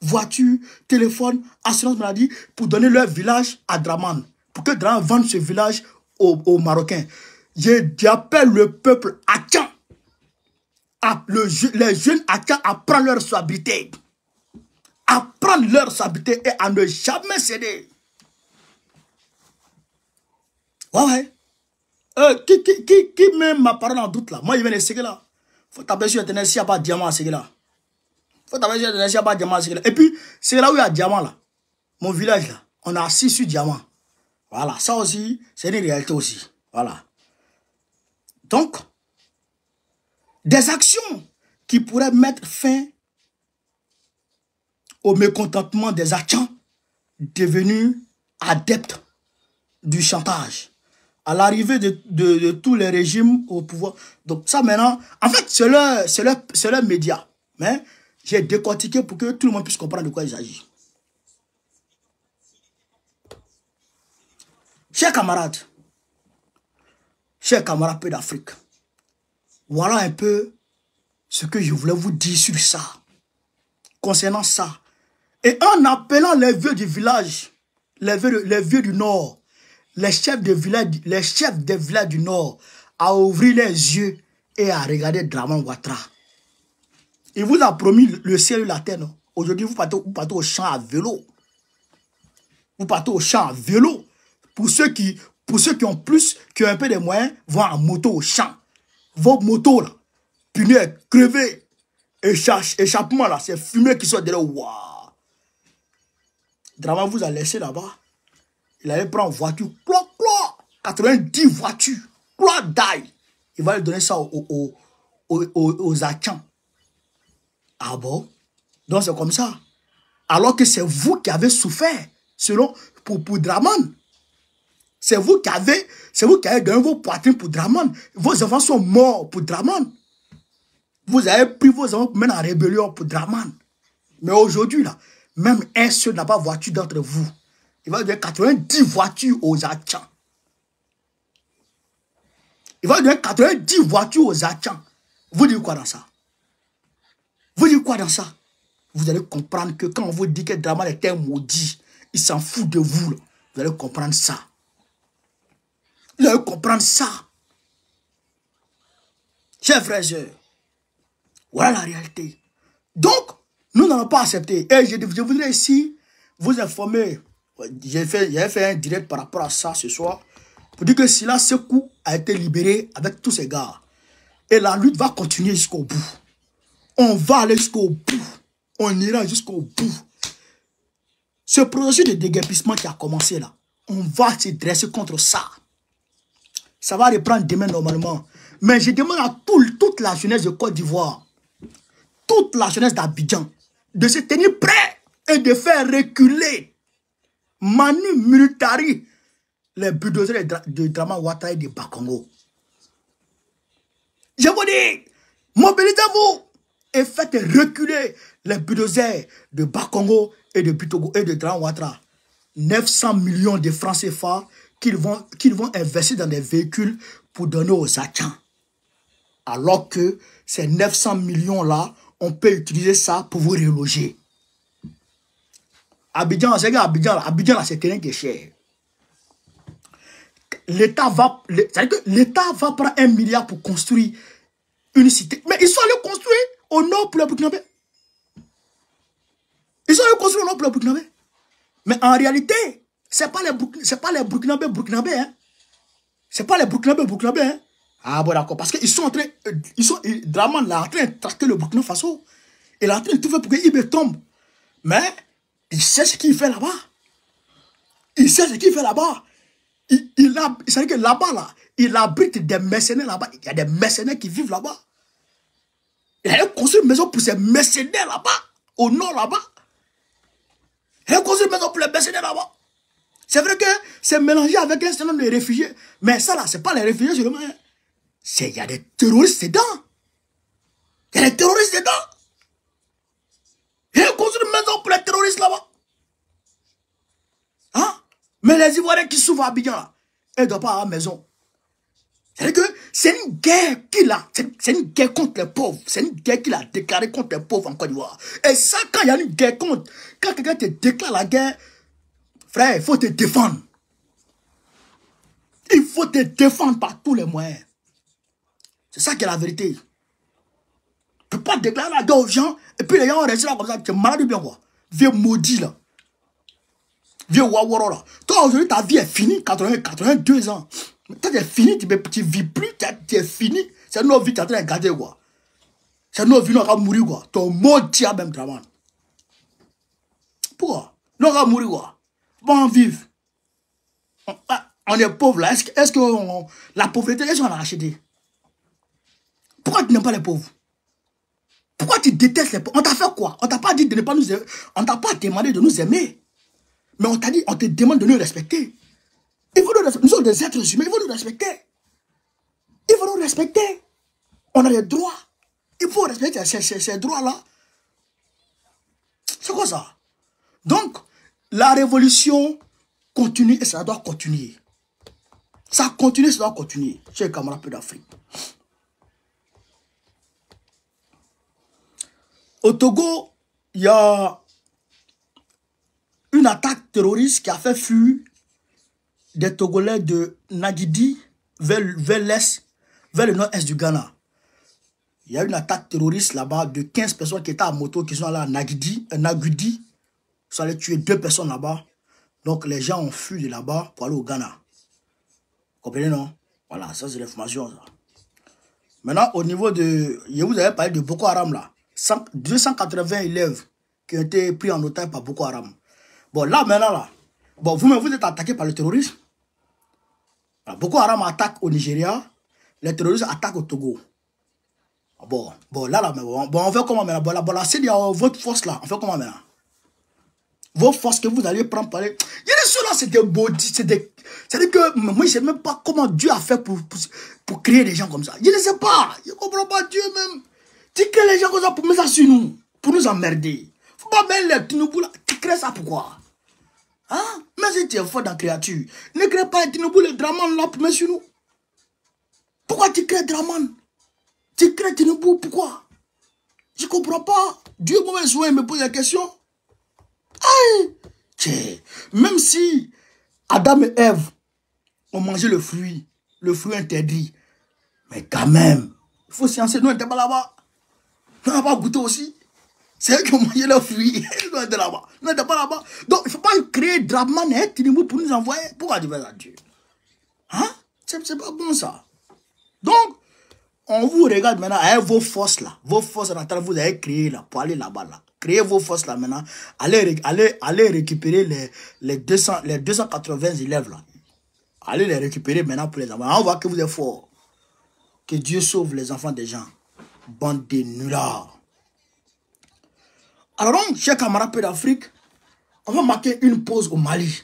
Voiture, téléphone, assurance maladie, pour donner leur village à Draman. Pour que Draman vende ce village aux Marocains. J'appelle le peuple Atchan. Les jeunes Atchan à prendre leur responsabilité. À prendre leur responsabilité et à ne jamais céder. Ouais. Qui met ma parole en doute là? Moi, je viens de Ségué là. Faut taper sur Internet s'il n'y a pas de diamant à Ségué là. Faut taper sur Internet s'il n'y a pas de diamant à Ségué là. Et puis, c'est là où il y a diamant là. Mon village là. On a 6 sur diamant. Voilà. Ça aussi, c'est une réalité aussi. Voilà. Donc, des actions qui pourraient mettre fin au mécontentement des Atchans devenus adeptes du chantage. À l'arrivée de tous les régimes au pouvoir. Donc ça maintenant, en fait, c'est leur média. Mais j'ai décortiqué pour que tout le monde puisse comprendre de quoi il s'agit. Chers camarades peu d'Afrique, voilà un peu ce que je voulais vous dire sur ça. Concernant ça. Et en appelant les vieux du village, les vieux du Nord, les chefs des villages du Nord à ouvrir les yeux et à regarder Draman Ouattara. Il vous a promis le ciel et la terre. Aujourd'hui, vous partez au champ à vélo. Vous partez au champ à vélo. Pour ceux qui ont un peu de moyens, vont en moto au champ. Vos motos là, pneus crevés, échappement là, c'est fumée qui sort de là. Waouh! Draman vous a laissé là-bas. Il allait prendre voiture, 90 voitures, d'ail. Il va lui donner ça aux Atchans. Ah bon? Donc c'est comme ça. Alors que c'est vous qui avez souffert, selon pour Draman. C'est vous qui avez donné vos poitrines pour Draman. Vos enfants sont morts pour Draman. Vous avez pris vos enfants pour mettre en rébellion pour Draman. Mais aujourd'hui, là, même un seul n'a pas voiture d'entre vous. Il va donner 90 voitures aux Atchans. Il va donner 90 voitures aux Atchans. Vous dites quoi dans ça? Vous dites quoi dans ça? Vous allez comprendre que quand on vous dit que Draman est un maudit, il s'en fout de vous. Là. Vous allez comprendre ça. Vous allez comprendre ça. Chers frères et sœurs, voilà la réalité. Donc, nous n'allons pas accepter. Et je voudrais ici vous informer. J'ai fait un direct par rapport à ça ce soir. Pour dire que Silas Sekou a été libéré avec tous ces gars. Et la lutte va continuer jusqu'au bout. On va aller jusqu'au bout. On ira jusqu'au bout. Ce processus de déguerpissement qui a commencé là, on va se dresser contre ça. Ça va reprendre demain normalement. Mais je demande à toute la jeunesse de Côte d'Ivoire, toute la jeunesse d'Abidjan, de se tenir prêt et de faire reculer Manu Militari, les bulldozers de Draman Ouattara et de Bakongo. Je vous dis, mobilisez-vous et faites reculer les bulldozers de Bakongo et de Bitogo et de Draman Ouattara. 900 millions de francs CFA qu'ils vont investir dans des véhicules pour donner aux Atchans. Alors que ces 900 millions-là, on peut utiliser ça pour vous reloger. Abidjan, c'est Abidjan, c'est terrain qui est cher. L'État va prendre 1 milliard pour construire une cité. Mais ils sont allés construire au nord pour les Burkinabés. Ils sont allés construire au nord pour les Burkinabés. Mais en réalité, ce n'est pas les Burkinabés, hein. Ce n'est pas les Burkinabés, hein. Ah bon, d'accord. Parce qu'ils sont en train, Draman là, en train de traquer le Burkina Faso. Il est en train de tout faire pour que Ibé tombe. Mais, il sait ce qu'il fait là-bas. Il sait ce qu'il fait là-bas. C'est-à-dire que là-bas, là, il abrite des mercenaires là-bas. Il y a des mercenaires qui vivent là-bas. Il a construit une maison pour ces mercenaires là-bas. Au nord là-bas. Il a construit une maison pour les mercenaires là-bas. C'est vrai que c'est mélangé avec un certain nombre de réfugiés. Mais ça là, c'est pas les réfugiés seulement. Il y a des terroristes dedans. Il y a des terroristes dedans. Il a construit une maison pour les terroristes là-bas. Hein? Mais les Ivoiriens qui souffrent à Abidjan là, ils ne doivent pas avoir maison. C'est-à-dire que c'est une guerre qu'il a. C'est une guerre contre les pauvres. C'est une guerre qu'il a déclarée contre les pauvres en Côte d'Ivoire. Et ça, quand il y a une guerre contre, quand quelqu'un te déclare la guerre, frère, il faut te défendre. Il faut te défendre par tous les moyens. C'est ça qui est la vérité. Tu ne peux pas déclarer la guerre aux gens et puis les gens restent là comme ça. Tu es malade ou bien quoi? Vieux maudit là. Vieux waworo là. Toi aujourd'hui ta vie est finie. 82 ans. Toi tu es fini. Tu ne vis plus. Tu es fini. C'est notre vie. Tu es en train de garder quoi. C'est notre vie. Nous allons mourir quoi. Ton maudit à même travail. Pourquoi? Nous allons mourir quoi. Bon vivre. On est pauvre là. Est-ce que la pauvreté, est-ce qu'on a acheté? Pourquoi tu n'aimes pas les pauvres? Pourquoi tu détestes les pauvres? On t'a fait quoi? On t'a pas dit de ne pas nous aimer. On t'a pas demandé de nous aimer. Mais on t'a dit, on te demande de nous respecter. Il faut nous respecter. Nous sommes des êtres humains, il faut nous respecter. Il faut nous respecter. On a des droits. Il faut respecter ces droits-là. C'est quoi ça? Donc, la révolution continue et ça doit continuer. Ça continue, ça doit continuer. Chers camarades d'Afrique. Au Togo, il y a une attaque terroriste qui a fait fuir des Togolais de Nagidi vers l'est, vers le nord-est du Ghana. Il y a une attaque terroriste là-bas de 15 personnes qui étaient à moto, qui sont allés à Nagidi. Ils sont allés tuer 2 personnes là-bas. Donc les gens ont fui de là-bas pour aller au Ghana. Vous comprenez, non? Voilà, ça c'est l'information. Maintenant, au niveau de... Je vous avais parlé de Boko Haram là. 280 élèves qui ont été pris en otage par Boko Haram. Bon, là, maintenant, là, bon, vous-même, vous êtes attaqué par le terrorisme. Alors, Boko Haram attaque au Nigeria, les terroristes attaquent au Togo. Bon, là, bon, on fait comment maintenant? Bon, là, c'est votre force, là, on fait comment maintenant? Vos forces que vous allez prendre par les... Il y a des choses là, c'est des maudits, c'est-à-dire que moi, je ne sais même pas comment Dieu a fait pour créer des gens comme ça. Je ne sais pas, je ne comprends pas Dieu même. Tu crées les gens comme ça pour mettre ça sur nous, pour nous emmerder. Faut pas mettre les Tinubu là. Tu crées ça pourquoi? Hein? Mais si tu es fort dans la créature, ne crée pas les Tinubu, les Draman là pour mettre sur nous. Pourquoi tu crées Draman? Tu crées Tinubu, pourquoi? Je ne comprends pas. Dieu, moi, il me pose la question. Aïe! Même si Adam et Ève ont mangé le fruit interdit, mais quand même, il faut sciencer, nous n'étions pas là-bas. Nous n'avons pas goûté aussi. C'est eux qui ont mangé le fruit. Nous n'étions là-bas. Nous n'étions pas là-bas. Donc, il ne faut pas créer Draman et Tinubu pour nous envoyer. Pourquoi tu fais ça, Dieu? Hein? C'est pas bon ça. Donc, on vous regarde maintenant avec vos forces là. Vos forces en attendant, vous avez créé là pour aller là-bas là. Créez vos forces là maintenant. Allez récupérer les 280 élèves là. Allez les récupérer maintenant pour les envoyer. On voit que vous êtes forts. Que Dieu sauve les enfants des gens. Bande de nullards. Alors donc, chers camarades d'Afrique, on va marquer une pause au Mali.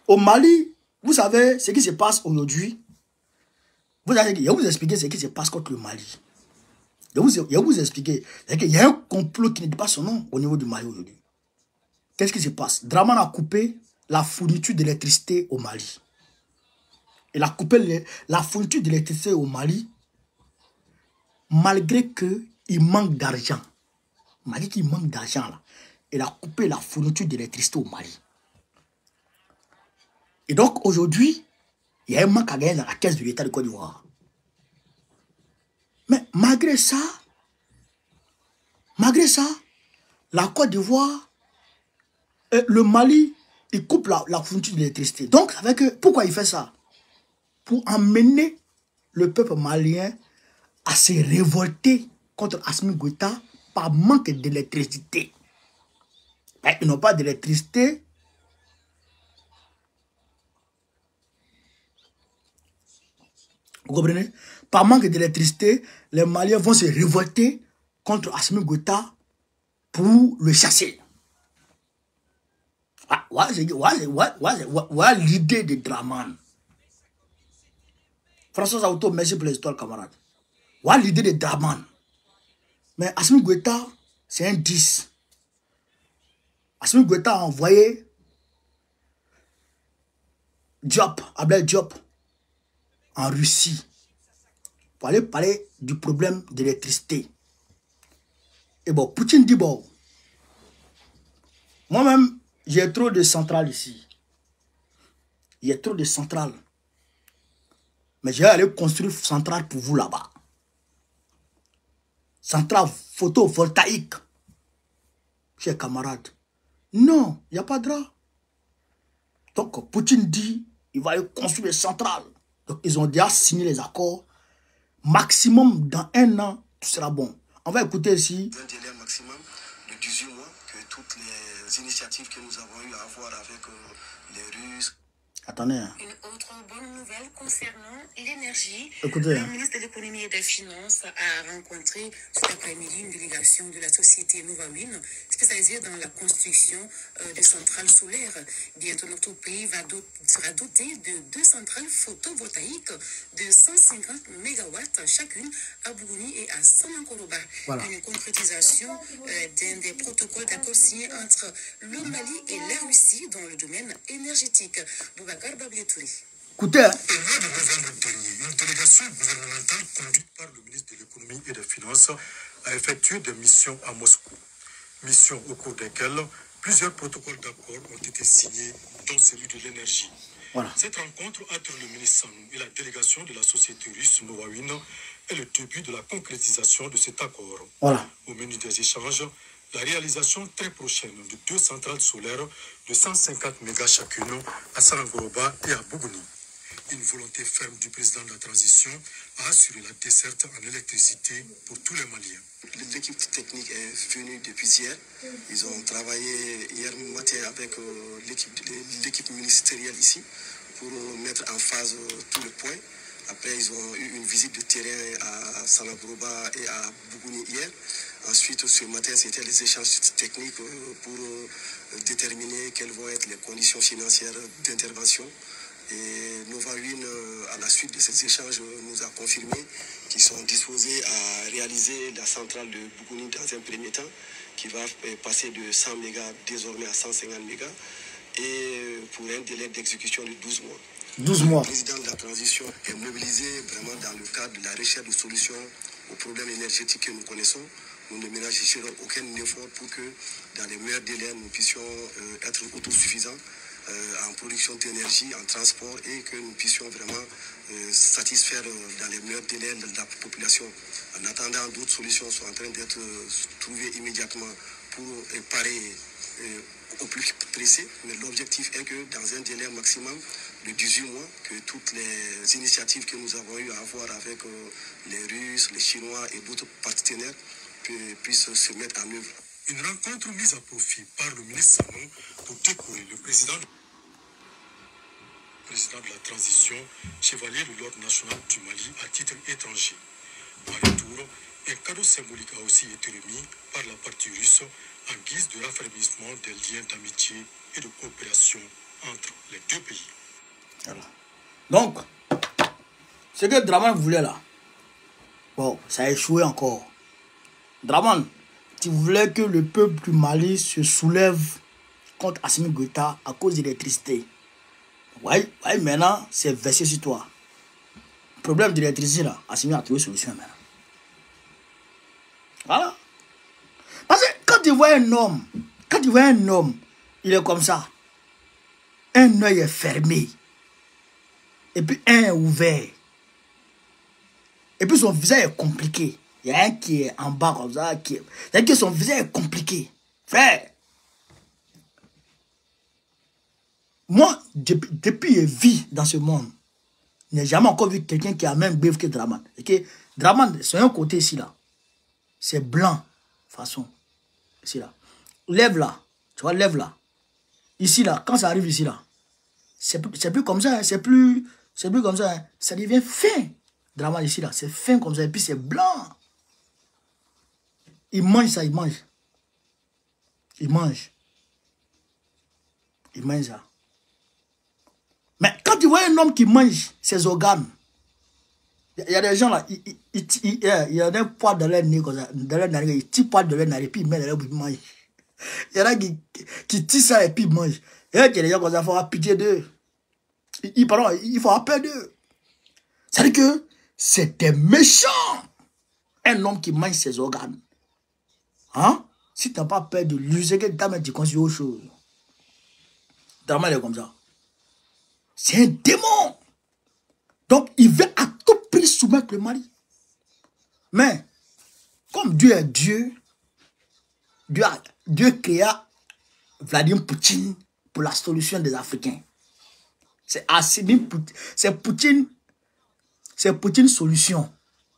Au Mali, vous savez ce qui se passe aujourd'hui. Je vais vous expliquer ce qui se passe contre le Mali. Je vais vous expliquer. Il y a un complot qui ne dit pas son nom au niveau du Mali aujourd'hui. Qu'est-ce qui se passe? Draman a coupé la fourniture d'électricité au Mali. Il a coupé la fourniture d'électricité au Mali malgré qu'il manque d'argent. Malgré qu'il manque d'argent là. Il a coupé la fourniture d'électricité au Mali. Et donc aujourd'hui, il y a un manque à gagner dans la caisse de l'État de Côte d'Ivoire. Mais malgré ça, la Côte d'Ivoire, le Mali, il coupe la fourniture d'électricité. Donc, pourquoi il fait ça? Pour emmener le peuple malien à se révolter contre Assimi Goïta par manque d'électricité. Ils n'ont pas d'électricité. Vous comprenez? Par manque d'électricité, les Maliens vont se révolter contre Assimi Goïta pour le chasser. Voilà l'idée de Draman. François Auto, merci pour l'histoire, camarade. Voilà l'idée de Draman. Mais Assimi Goïta, c'est un 10. Assimi Goïta a envoyé Abdel Diop en Russie pour aller parler du problème de l'électricité. Et bon, Poutine dit bon, moi-même, j'ai trop de centrales ici. Il y a trop de centrales. Mais je vais aller construire une centrale pour vous là-bas. Centrale photovoltaïque. Chers camarades. Non, il n'y a pas de drap. Donc, Poutine dit, il va aller construire des centrales. Donc, ils ont déjà signé les accords. Maximum, dans 1 an, tout sera bon. On va écouter ici. Un délai maximum de 18 mois que toutes les initiatives que nous avons eu à avoir avec les Russes. Attendez. Hein. Une autre bonne nouvelle concernant l'énergie. Écoutez. Le ministre de l'économie et des finances a rencontré cet après-midi une délégation de la société Novawin, spécialisée dans la construction de centrales solaires. Bientôt, notre pays sera doté de 2 centrales photovoltaïques de 150 MW chacune à Bougouni et à Samankoroba. Voilà. Une concrétisation d'un des protocoles d'accord signés entre le Mali et la Russie dans le domaine énergétique. Écoutez. Au mois de novembre dernier, une délégation gouvernementale conduite par le ministre de l'économie et des finances a effectué des missions à Moscou. Missions au cours desquelles plusieurs protocoles d'accord ont été signés, dont celui de l'énergie. Voilà. Cette rencontre entre le ministre Sanou et la délégation de la société russe Novawin est le début de la concrétisation de cet accord. Voilà. Au menu des échanges, la réalisation très prochaine de 2 centrales solaires de 150 mégas chacune à Sarangoroba et à Bougouni. Une volonté ferme du président de la transition à assurer la desserte en électricité pour tous les Maliens. L'équipe technique est venue depuis hier. Ils ont travaillé hier matin avec l'équipe ministérielle ici pour mettre en phase tous les points. Après, ils ont eu une visite de terrain à Sarangoroba et à Bougouni hier. Ensuite, ce matin, c'était les échanges techniques pour déterminer quelles vont être les conditions financières d'intervention. Et Novawin, à la suite de ces échanges, nous a confirmé qu'ils sont disposés à réaliser la centrale de Bougouni dans un premier temps, qui va passer de 100 mégas désormais à 150 mégas, et pour un délai d'exécution de 12 mois. 12 mois. Le président de la transition est mobilisé vraiment dans le cadre de la recherche de solutions aux problèmes énergétiques que nous connaissons. Nous ne ménagerons aucun effort pour que, dans les meilleurs délais, nous puissions être autosuffisants en production d'énergie, en transport, et que nous puissions vraiment satisfaire dans les meilleurs délais de la population. En attendant, d'autres solutions sont en train d'être trouvées immédiatement pour parer au plus pressé. Mais l'objectif est que dans un délai maximum de 18 mois, que toutes les initiatives que nous avons eu à avoir avec les Russes, les Chinois et d'autres partenaires puissent se mettre en œuvre. Une rencontre mise à profit par le ministre Sanou pour décorer le président de la transition, chevalier de l'ordre national du Mali à titre étranger. En retour, un cadeau symbolique a aussi été remis par la partie russe en guise de raffermissement des liens d'amitié et de coopération entre les deux pays. Voilà. Donc, ce que Draman voulait là, bon, ça a échoué encore. Draman, tu voulais que le peuple du Mali se soulève contre Assimi Goïta à cause de l'électricité. Ouais, maintenant, c'est versé sur toi. Le problème de l'électricité là, Assimi a trouvé solution maintenant. Voilà. Parce que quand tu vois un homme, il est comme ça. Un œil est fermé. Et puis un est ouvert. Et puis son visage est compliqué. Il y a un qui est en bas comme ça. C'est-à-dire que son visage est compliqué. Frère. Moi, depuis que je vis dans ce monde, je n'ai jamais encore vu quelqu'un qui a même bif que Draman. Okay? Draman, c'est un côté ici là. C'est blanc. Façon. Ici là. Lève là. Tu vois, lève là. Ici là. Quand ça arrive ici là. C'est plus comme ça. Hein. C'est plus comme ça. Hein. Ça devient fin. Draman ici là. C'est fin comme ça. Et puis c'est blanc. Il mange ça. Il mange. Il mange. Il mange ça. Mais quand tu vois un homme qui mange ses organes, il y a des gens là, il y a un poids dans leur nez, dans leur narine, ils tirent poids de leur narine, puis ils mettent dans leur bouche, ils mangent. Il y en a qui tirent ça et puis ils mangent. Et il y a des gens comme ça, il faut avoir pitié d'eux. Il faut avoir peur d'eux. C'est-à-dire que c'est des méchants. Un homme qui mange ses organes. Hein? Si tu n'as pas peur de l'user, que tu considères autre chose. Drama est comme ça. C'est un démon. Donc, il veut à tout prix soumettre le Mali. Mais, comme Dieu est Dieu, Dieu créa Vladimir Poutine pour la solution des Africains. C'est Poutine solution.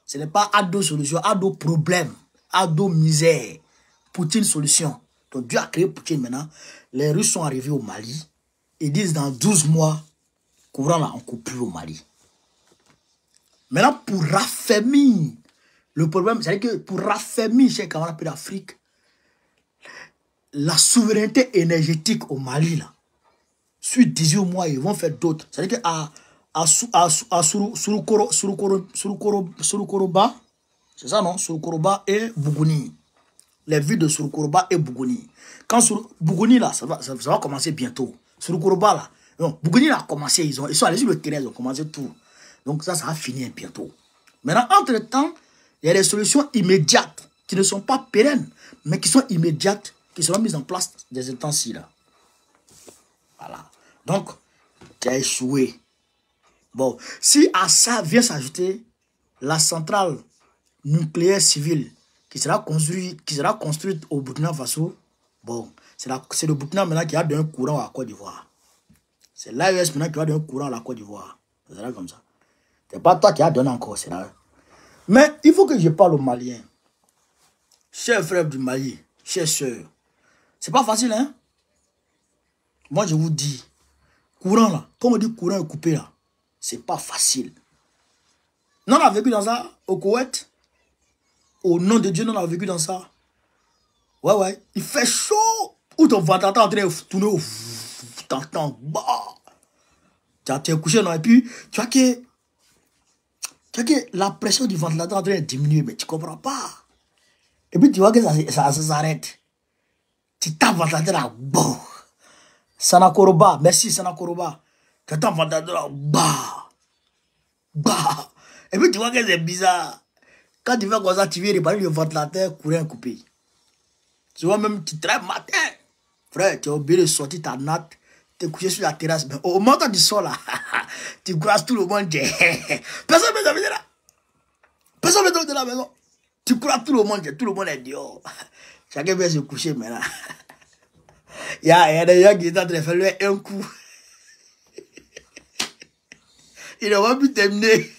Ce n'est pas Ado solution, Ado problème, Ado misère. Poutine solution. Donc, Dieu a créé Poutine maintenant. Les Russes sont arrivés au Mali. Ils disent dans 12 mois, courant là, on ne coupe plus au Mali. Maintenant, pour raffermir le problème, c'est-à-dire que pour raffermir chez les camarades d'Afrique, la souveraineté énergétique au Mali, là, sur 18 mois, ils vont faire d'autres. C'est-à-dire qu'à Surukoroba, c'est ça non? Surukoroba et Bougouni. Les villes de Surukoroba et Bougouni. Quand Bougouni, là, ça va commencer bientôt. Surukoroba, là, non, Bougouni a commencé, ils sont allés sur le terrain, ils ont commencé tout. Donc ça va finir bientôt. Maintenant, entre-temps, il y a des solutions immédiates qui ne sont pas pérennes, mais qui sont immédiates, qui seront mises en place des temps-ci là. Voilà. Donc, tu as échoué. Bon, si à ça vient s'ajouter la centrale nucléaire civile qui sera construite au Burkina Faso, bon, c'est le Burkina maintenant qui a donné un courant à la Côte d'Ivoire. C'est l'AES maintenant qui a donné un courant à la Côte d'Ivoire. C'est là comme ça. C'est pas toi qui as donné encore, c'est là. Mais il faut que je parle aux Maliens. Chers frères du Mali, chers sœurs, c'est pas facile, hein? Moi, je vous dis, courant là, comme on dit courant est coupé là, c'est pas facile. Non, on a vécu dans ça au Koweït. Au nom de Dieu, on a vécu dans ça. Ouais, ouais. Il fait chaud. Où ton ventilateur est en train de tourner au... T'entends. Tu es couché, non? Et puis, tu vois que la pression du ventilateur est en train de diminuer, mais tu ne comprends pas. Et puis, tu vois que ça s'arrête. Tu tapes le ventilateur là. Bon. Sanakoroba. Merci, Sanakoroba. Tu tapes le ventilateur là. Bah. Et puis, tu vois que c'est bizarre. Quand tu fais comme ça, tu viens réparer le ventilateur, courant coupé. Tu vois même, tu travailles matin. Frère, tu as oublié de sortir ta natte. Tu es couché sur la terrasse. Mais au moment du sol là, tu croises tout le monde. Personne ne vient là. Personne ne vient de la maison. Tu croises tout le monde est dehors. Chacun vient se coucher maintenant. Il y a des gens qui sont en train de faire un coup. Ils n'ont pas pu terminer.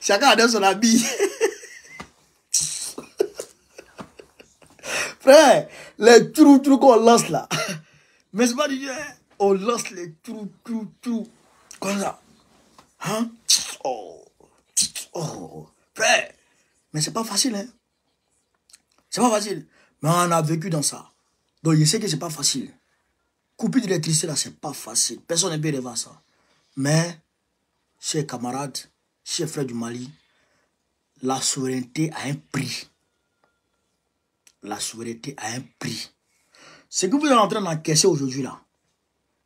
Chacun a donné son habit. Frère, les trous qu'on lance là. Mais c'est pas du Dieu. On lance les trous. Comme ça. Hein? Oh. Frère. Mais c'est pas facile, hein. C'est pas facile. Mais on a vécu dans ça. Donc je sais que c'est pas facile. Couper d'électricité là, c'est pas facile. Personne n'est bien devant ça. Mais, chers camarades, chers frères du Mali, la souveraineté a un prix. La souveraineté a un prix. Ce que vous êtes en train d'encaisser aujourd'hui là,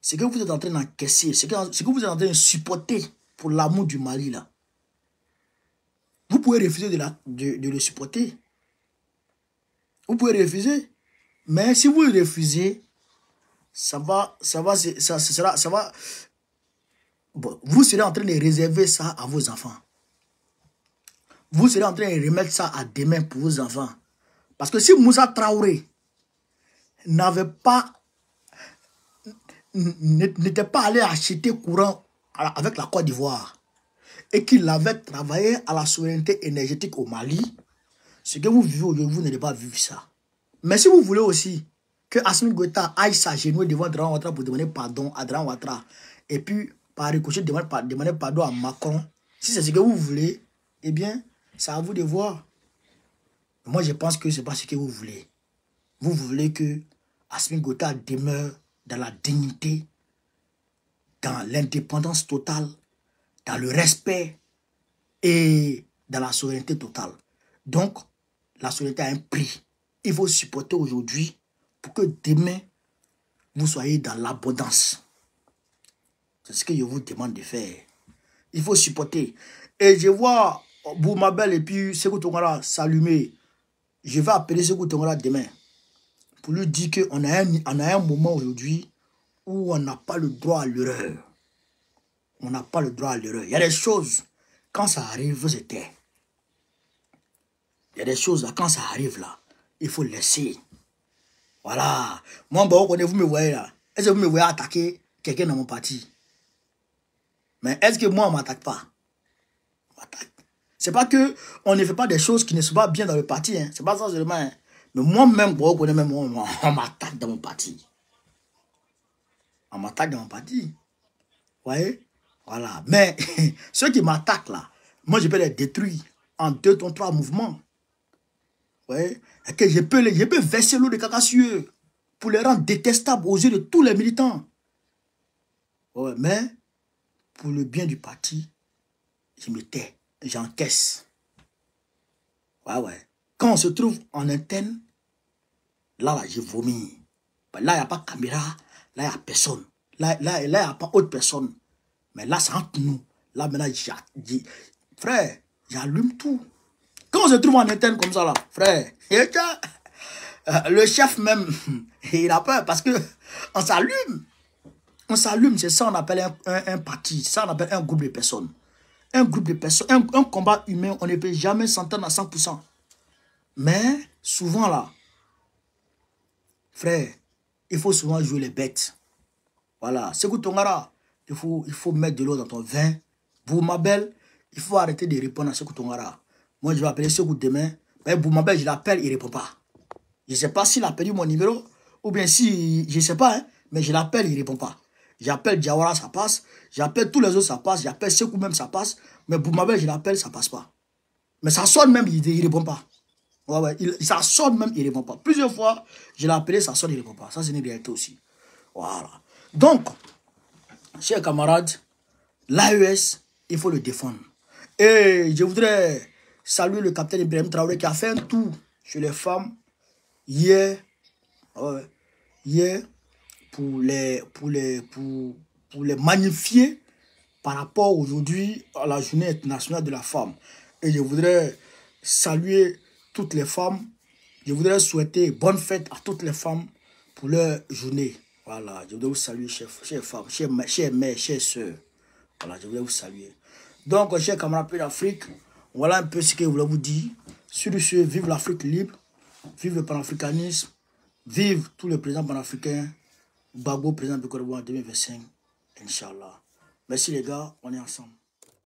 ce que vous êtes en train d'encaisser, ce que vous êtes en train de supporter pour l'amour du Mali là, vous pouvez refuser de le supporter. Vous pouvez refuser. Mais si vous refusez, ça va bon, vous serez en train de réserver ça à vos enfants. Vous serez en train de remettre ça à demain pour vos enfants. Parce que si Moussa Traoré n'était pas allé acheter courant avec la Côte d'Ivoire et qu'il avait travaillé à la souveraineté énergétique au Mali, ce que vous vivez aujourd'hui, vous n'allez pas vivre ça. Mais si vous voulez aussi que Assimi Goïta aille s'agenouiller devant Draman Ouattara pour demander pardon à Draman Ouattara et puis par ricochet demander pardon à Macron, si c'est ce que vous voulez, eh bien, c'est à vous de voir. Moi, je pense que ce n'est pas ce que vous voulez. Vous voulez que Assimi Goïta demeure dans la dignité, dans l'indépendance totale, dans le respect et dans la souveraineté totale. Donc, la souveraineté a un prix. Il faut supporter aujourd'hui pour que demain, vous soyez dans l'abondance. C'est ce que je vous demande de faire. Il faut supporter. Et je vois Boumabel et puis Sékou Tongara s'allumer. Je vais appeler Sékou Tongara demain pour lui dire qu'on a un moment aujourd'hui où on n'a pas le droit à l'erreur. On n'a pas le droit à l'erreur. Il y a des choses, quand ça arrive, vous êtes. Il y a des choses, là, quand ça arrive, là, il faut laisser. Voilà. Moi, bon, vous me voyez là. Est-ce que vous me voyez attaquer quelqu'un dans mon parti? Mais est-ce que moi, on ne m'attaque pas? On m'attaque. C'est pas que on ne fait pas des choses qui ne sont pas bien dans le parti. Hein. C'est pas ça seulement. Hein. Mais moi-même, bon, on m'attaque dans mon parti. On m'attaque dans mon parti. Vous voyez? Voilà. Mais ceux qui m'attaquent là, moi, je peux les détruire en 2, 3 mouvements. Ouais, et que je peux verser l'eau de caca sur eux pour les rendre détestables aux yeux de tous les militants. Ouais, mais pour le bien du parti, je me tais, j'encaisse. Ouais. Quand on se trouve en interne, là, je vomis. Là, il n'y a pas de caméra, là, il n'y a personne. Là, il n'y a pas autre personne. Mais là, c'est entre nous. Là, maintenant, frère, j'allume tout. Quand on se trouve en interne comme ça, là, frère, le chef même, il a peur parce que on s'allume. On s'allume, c'est ça qu'on appelle un parti, ça on appelle un groupe de personnes. Un groupe de personnes, un combat humain, on ne peut jamais s'entendre à 100%. Mais souvent là, frère, il faut souvent jouer les bêtes. Voilà, Sékou Tongara, il faut mettre de l'eau dans ton vin. Boumabel, il faut arrêter de répondre à Sékou Tongara. Moi, je vais appeler Sékou demain. Mais Boumabel, je l'appelle, il ne répond pas. Je ne sais pas s'il a perdu mon numéro. Ou bien si, je ne sais pas, hein, mais je l'appelle, il ne répond pas. J'appelle Diawara, ça passe. J'appelle tous les autres, ça passe. J'appelle Sékou même, ça passe. Mais Boumabel, je l'appelle, ça ne passe pas. Mais ça sonne même, il ne répond pas. Ouais, ça sonne même, il ne répond pas. Plusieurs fois, je l'ai appelé, ça sonne, il ne répond pas. Ça, c'est une réalité aussi. Voilà. Donc, chers camarades, l'AES, il faut le défendre. Et je voudrais saluer le capitaine Ibrahim Traoré qui a fait un tour chez les femmes hier pour les magnifier par rapport aujourd'hui à la journée internationale de la femme. Et je voudrais saluer toutes les femmes. Je voudrais souhaiter bonne fête à toutes les femmes pour leur journée. Voilà, je voudrais vous saluer, chères femmes, chères mères, chères sœurs. Voilà, je voudrais vous saluer. Donc, chers camarades d'Afrique, voilà un peu ce que je voulais vous dire. Sur ce, vive l'Afrique libre, vive le panafricanisme, vive tous les présidents panafricains, Gbagbo, président de Côte d'Ivoire en 2025, Inch'Allah. Merci les gars, on est ensemble.